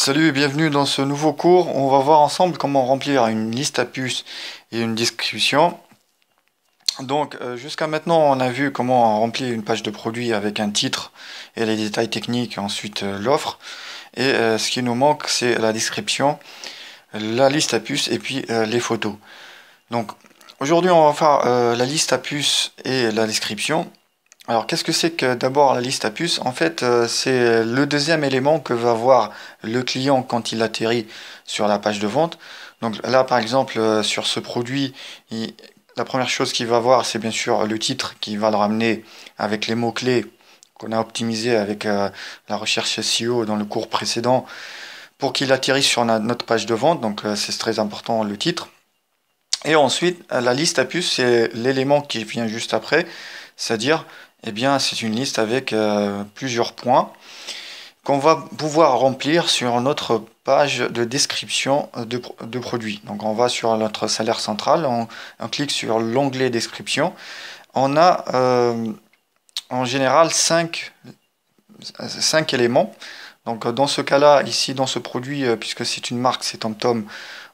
Salut et bienvenue dans ce nouveau cours. On va voir ensemble comment remplir une liste à puces et une description. Donc jusqu'à maintenant on a vu comment remplir une page de produit avec un titre et les détails techniques, ensuite l'offre. Et ce qui nous manque c'est la description, la liste à puces et puis les photos. Donc aujourd'hui on va faire la liste à puces et la description. Alors, qu'est-ce que c'est que d'abord la liste à puces? En fait, c'est le deuxième élément que va voir le client quand il atterrit sur la page de vente. Donc là, par exemple, sur ce produit, la première chose qu'il va voir, c'est bien sûr le titre qui va le ramener avec les mots-clés qu'on a optimisés avec la recherche SEO dans le cours précédent pour qu'il atterrisse sur notre page de vente. Donc, c'est très important le titre. Et ensuite, la liste à puces, c'est l'élément qui vient juste après, c'est-à-dire, eh bien, c'est une liste avec plusieurs points qu'on va pouvoir remplir sur notre page de description de produit. Donc, on va sur notre salaire central, on clique sur l'onglet description. On a en général 5 éléments. Donc, dans ce cas-là, ici, dans ce produit, puisque c'est une marque, c'est TomTom,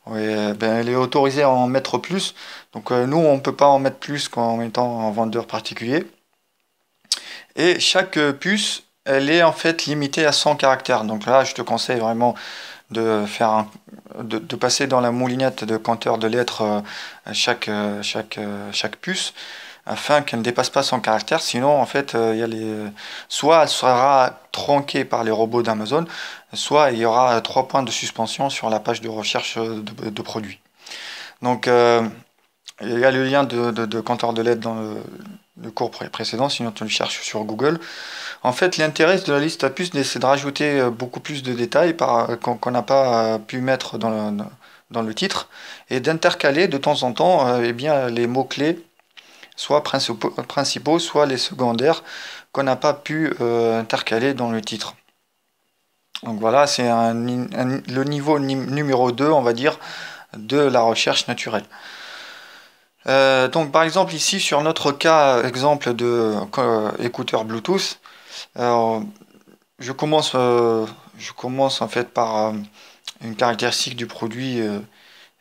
ouais, ben, elle est autorisée à en mettre plus. Donc nous, on ne peut pas en mettre plus qu'en étant un vendeur particulier. Et chaque puce, elle est en fait limitée à 100 caractères. Donc là, je te conseille vraiment de passer dans la moulinette de compteur de lettres chaque puce afin qu'elle ne dépasse pas 100 caractères. Sinon, en fait, soit elle sera tronquée par les robots d'Amazon, soit il y aura 3 points de suspension sur la page de recherche de produits. Donc, il y a le lien de compteur de lettres dans le cours précédent, sinon tu le cherches sur Google. En fait, l'intérêt de la liste à puces, c'est de rajouter beaucoup plus de détails qu'on n'a pas pu mettre dans le titre et d'intercaler de temps en temps eh bien, les mots-clés soit principaux, soit les secondaires qu'on n'a pas pu intercaler dans le titre. Donc voilà, c'est le niveau numéro 2, on va dire, de la recherche naturelle. Donc par exemple ici sur notre cas exemple de écouteur Bluetooth, alors, je commence en fait par une caractéristique du produit.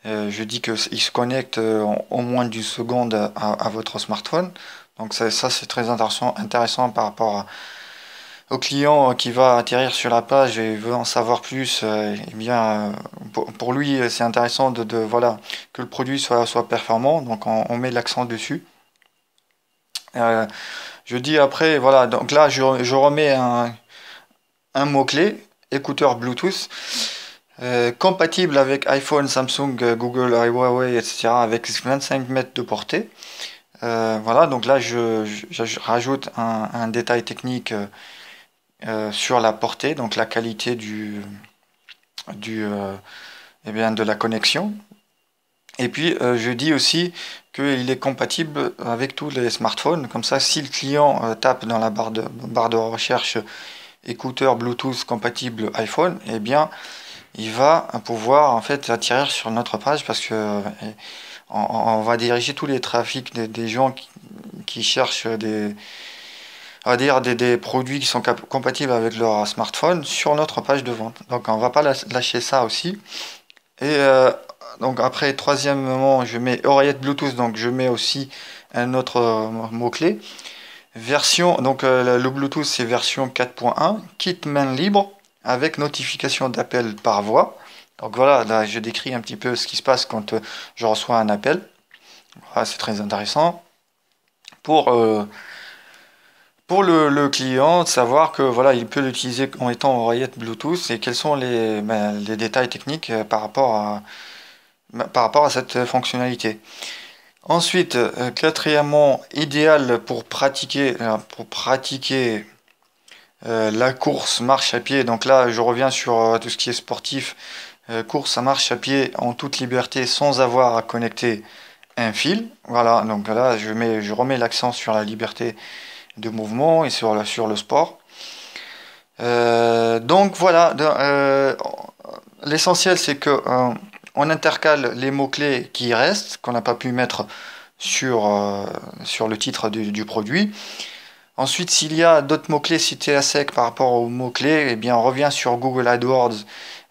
Je dis qu'il se connecte en moins d'une seconde à votre smartphone. Donc ça c'est très intéressant par rapport au client qui va atterrir sur la page et veut en savoir plus. Eh bien, pour lui, c'est intéressant voilà, que le produit soit performant. Donc on met l'accent dessus. Je dis après, voilà, donc là je remets un mot-clé, écouteur Bluetooth. Compatible avec iPhone, Samsung, Google, Huawei, etc. avec 25 mètres de portée. Voilà, donc là je rajoute un détail technique sur la portée, donc la qualité eh bien, de la connexion. Et puis je dis aussi qu'il est compatible avec tous les smartphones. Comme ça, si le client tape dans la barre de recherche écouteur Bluetooth compatible iPhone, eh bien il va pouvoir en fait atterrir sur notre page parce que on va diriger tous les trafics des gens qui cherchent on va dire des produits qui sont compatibles avec leur smartphone sur notre page de vente. Donc on va pas lâcher ça aussi. Et donc après troisièmement, je mets oreillette Bluetooth, donc je mets aussi un autre mot-clé. Version, donc le Bluetooth c'est version 4.1, kit main libre avec notification d'appel par voix. Donc voilà, là je décris un petit peu ce qui se passe quand je reçois un appel. Voilà, c'est très intéressant pour le client de savoir que voilà, il peut l'utiliser en étant oreillette Bluetooth et quels sont les détails techniques par rapport à cette fonctionnalité. Ensuite, quatrièmement, idéal pour pratiquer la course marche à pied. Donc là, je reviens sur tout ce qui est sportif. Course à marche à pied en toute liberté sans avoir à connecter un fil. Voilà, donc là, je remets l'accent sur la liberté de mouvement et sur le sport. Donc voilà, l'essentiel c'est que on intercale les mots-clés qui restent, qu'on n'a pas pu mettre sur le titre du produit. Ensuite, s'il y a d'autres mots-clés cités à sec par rapport aux mots-clés, eh bien, on revient sur Google AdWords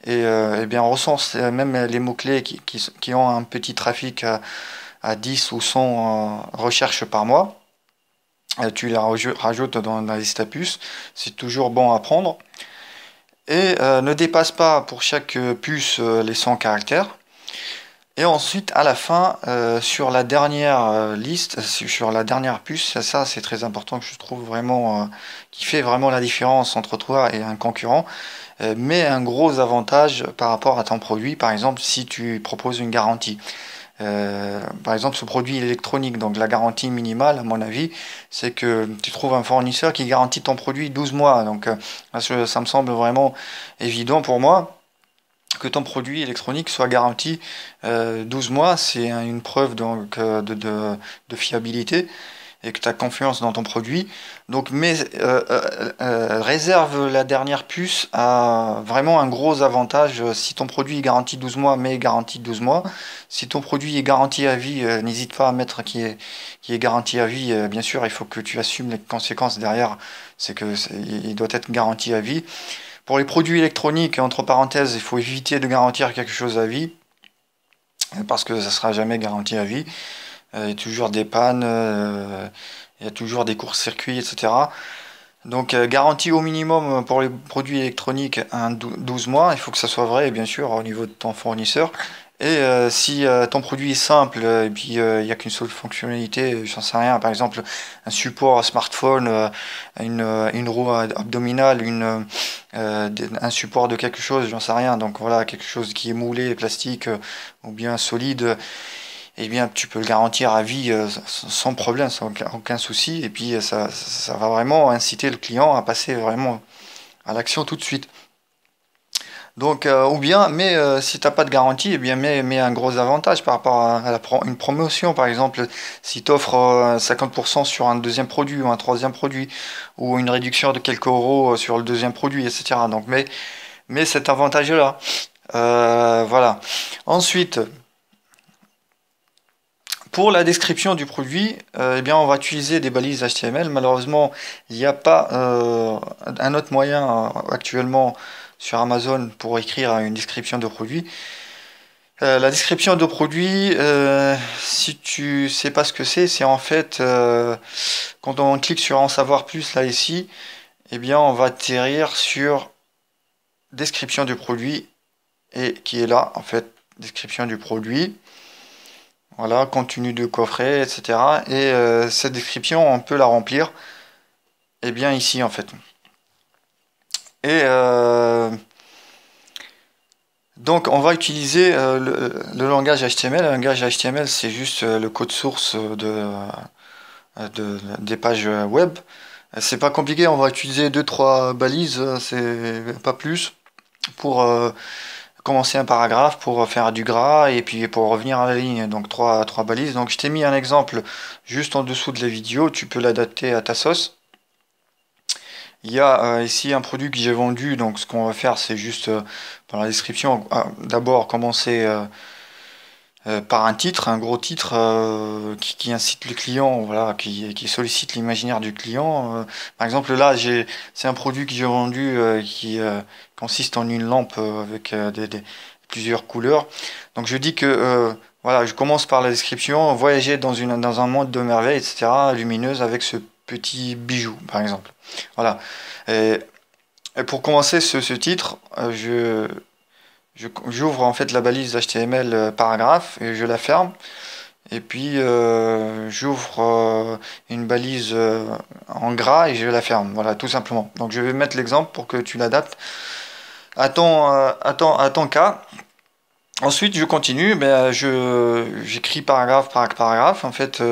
et bien on recense même les mots-clés qui ont un petit trafic à 10 ou 100 recherches par mois. Tu les rajoutes dans la liste à puces, c'est toujours bon à prendre. Et ne dépasse pas pour chaque puce les 100 caractères. Et ensuite, à la fin, sur la dernière liste, sur la dernière puce, ça c'est très important que je trouve vraiment, qui fait vraiment la différence entre toi et un concurrent, mais un gros avantage par rapport à ton produit, par exemple si tu proposes une garantie. Par exemple, ce produit électronique, donc la garantie minimale, à mon avis, c'est que tu trouves un fournisseur qui garantit ton produit 12 mois. Donc, ça me semble vraiment évident pour moi que ton produit électronique soit garanti 12 mois. C'est une preuve donc, de fiabilité et que tu as confiance dans ton produit. Donc, mais réserve la dernière puce à vraiment un gros avantage. Si ton produit est garanti 12 mois, mais garanti 12 mois. Si ton produit est garanti à vie, n'hésite pas à mettre qui est garanti à vie. Bien sûr, il faut que tu assumes les conséquences derrière. Il doit être garanti à vie. Pour les produits électroniques, entre parenthèses, il faut éviter de garantir quelque chose à vie, parce que ça sera jamais garanti à vie. Il y a toujours des pannes, il y a toujours des courts-circuits, etc. Donc garantie au minimum pour les produits électroniques 12 mois, il faut que ça soit vrai, bien sûr, au niveau de ton fournisseur. Et si ton produit est simple et puis il n'y a qu'une seule fonctionnalité, j'en sais rien, par exemple un support smartphone, une roue abdominale, un support de quelque chose, j'en sais rien, donc voilà, quelque chose qui est moulé, plastique ou bien solide, eh bien tu peux le garantir à vie sans problème, sans aucun souci, et puis ça va vraiment inciter le client à passer vraiment à l'action tout de suite. Donc, ou bien, mais si t'as pas de garantie, eh bien, mets un gros avantage par rapport à une promotion, par exemple, si tu offres 50% sur un deuxième produit ou un troisième produit, ou une réduction de quelques euros sur le deuxième produit, etc. Donc, mais cet avantage-là. Voilà. Ensuite, pour la description du produit, eh bien, on va utiliser des balises HTML. Malheureusement, il n'y a pas un autre moyen actuellement sur Amazon pour écrire une description de produit. La description de produit, si tu sais pas ce que c'est en fait quand on clique sur en savoir plus là ici, eh bien on va atterrir sur description du produit et qui est là en fait description du produit. Voilà, contenu de coffret, etc. Et cette description, on peut la remplir, eh bien ici en fait. Et donc on va utiliser le langage HTML. Le langage HTML, c'est juste le code source des pages web. C'est pas compliqué, on va utiliser 2-3 balises, c'est pas plus, pour commencer un paragraphe, pour faire du gras et puis pour revenir à la ligne. Donc trois balises. Donc je t'ai mis un exemple juste en dessous de la vidéo, tu peux l'adapter à ta sauce. Il y a ici un produit que j'ai vendu, donc ce qu'on va faire c'est juste dans la description, d'abord commencer par un titre, un gros titre qui incite le client, voilà, qui sollicite l'imaginaire du client. Par exemple là c'est un produit que j'ai vendu qui consiste en une lampe avec plusieurs couleurs. Donc je dis que voilà, je commence par la description, voyager dans un monde de merveilles, etc., lumineuse avec ce petit bijou, par exemple. Voilà. Et, et pour commencer ce titre, j'ouvre en fait la balise HTML paragraphe et je la ferme. Et puis j'ouvre une balise en gras et je la ferme. Voilà, tout simplement. Donc je vais mettre l'exemple pour que tu l'adaptes à ton cas. Ensuite, je continue, j'écris paragraphe par paragraphe. En fait,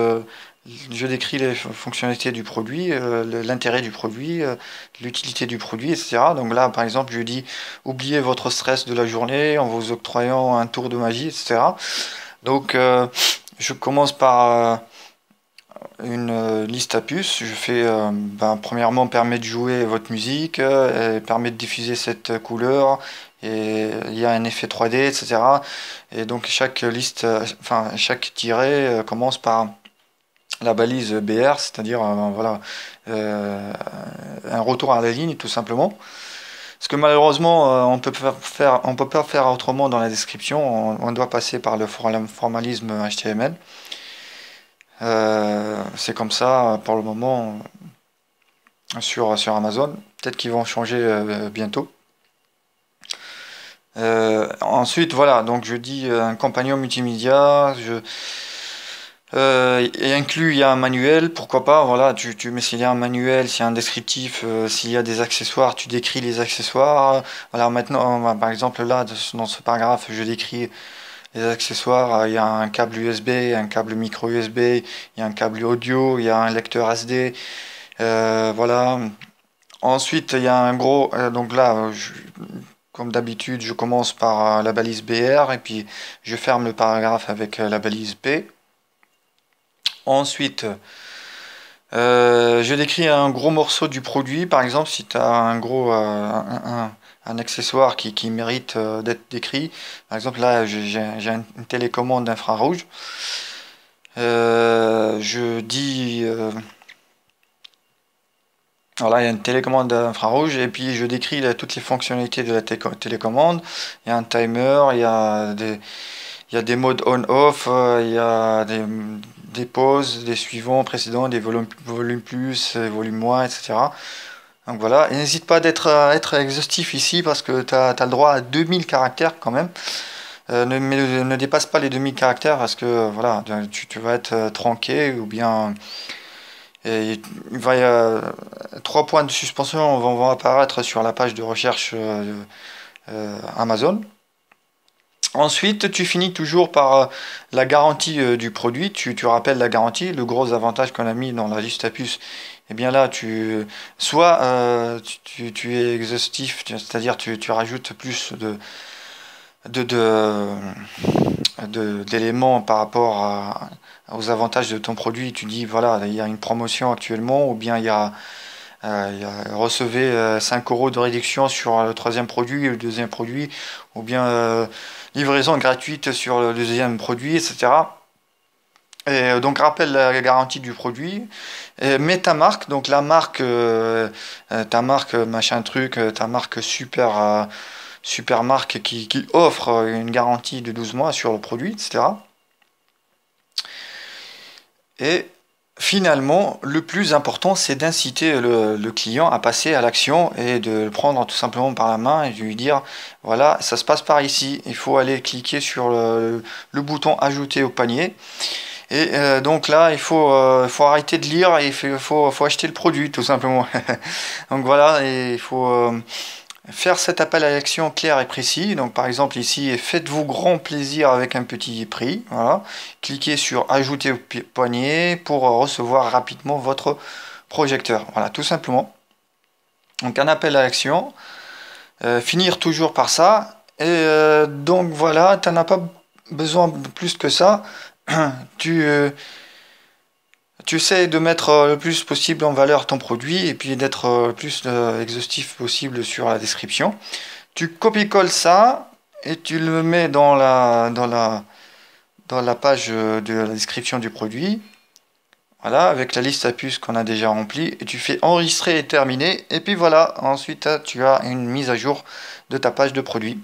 je décris les fonctionnalités du produit, l'intérêt du produit, l'utilité du produit, etc. Donc là, par exemple, je dis oubliez votre stress de la journée en vous octroyant un tour de magie, etc. Donc, je commence par une liste à puces. Je fais, premièrement, permet de jouer votre musique, permet de diffuser cette couleur, et il y a un effet 3D, etc. Et donc chaque liste, chaque tiret commence par la balise BR, c'est-à-dire voilà, un retour à la ligne tout simplement. Parce que malheureusement, on peut pas faire autrement dans la description. On doit passer par le formalisme HTML. C'est comme ça pour le moment sur Amazon. Peut-être qu'ils vont changer bientôt. Ensuite, voilà, donc je dis un compagnon multimédia, et inclus, il y a un manuel, pourquoi pas, voilà, tu mets s'il y a un manuel, s'il y a un descriptif, s'il y a des accessoires, tu décris les accessoires. Voilà, maintenant, par exemple, là, dans ce paragraphe, je décris les accessoires. Il y a un câble USB, un câble micro USB, il y a un câble audio, il y a un lecteur SD, voilà. Ensuite, il y a un gros, donc là, comme d'habitude, je commence par la balise BR et puis je ferme le paragraphe avec la balise B. Ensuite, je décris un gros morceau du produit. Par exemple, si tu as un gros un accessoire qui mérite d'être décrit. Par exemple, là, j'ai une télécommande infrarouge. Je dis voilà, il y a une télécommande infrarouge et puis je décris toutes les fonctionnalités de la télécommande. Il y a un timer, il y a des modes on-off, il y a des pauses, des suivants, précédents, des volumes plus, volume moins, etc. Donc voilà, et n'hésite pas à être exhaustif ici parce que tu as le droit à 2000 caractères quand même. Ne dépasse pas les 2000 caractères parce que voilà, tu vas être tronqué ou bien il va y a 3 points de suspension vont apparaître sur la page de recherche Amazon. Ensuite, tu finis toujours par la garantie du produit. Tu rappelles la garantie, le gros avantage qu'on a mis dans la liste à puces. Et bien là, soit tu es exhaustif, c'est-à-dire tu rajoutes plus de, de, d'éléments par rapport aux avantages de ton produit. Tu dis, voilà, il y a une promotion actuellement, ou bien recevez 5 euros de réduction sur le troisième produit et le deuxième produit, ou bien livraison gratuite sur le deuxième produit, etc. Et donc rappelle la garantie du produit, et mets ta marque, donc la marque, ta marque machin truc, ta marque super marque qui offre une garantie de 12 mois sur le produit, etc. Et finalement, le plus important, c'est d'inciter le client à passer à l'action et de le prendre tout simplement par la main et de lui dire, voilà, ça se passe par ici, il faut aller cliquer sur le bouton ajouter au panier. Et donc là, faut arrêter de lire et faut acheter le produit tout simplement. Donc voilà, et il faut faire cet appel à l'action clair et précis. Donc par exemple ici, faites-vous grand plaisir avec un petit prix. Voilà. Cliquez sur ajouter au panier pour recevoir rapidement votre projecteur. Voilà, tout simplement. Donc un appel à l'action. Finir toujours par ça. Et donc voilà, tu n'en as pas besoin de plus que ça. Tu, tu essaies de mettre le plus possible en valeur ton produit et puis d'être le plus exhaustif possible sur la description. Tu copies-colles ça et tu le mets dans la page de la description du produit. Voilà, avec la liste à puces qu'on a déjà remplie. Et tu fais enregistrer et terminer. Et puis voilà, ensuite tu as une mise à jour de ta page de produit.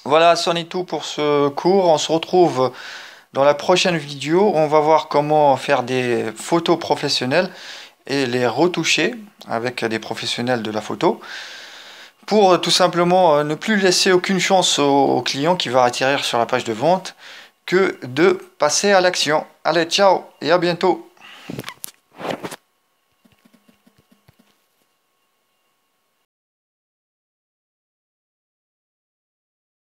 Voilà, c'en est tout pour ce cours. On se retrouve dans la prochaine vidéo. On va voir comment faire des photos professionnelles et les retoucher avec des professionnels de la photo pour tout simplement ne plus laisser aucune chance au client qui va atterrir sur la page de vente que de passer à l'action. Allez, ciao et à bientôt.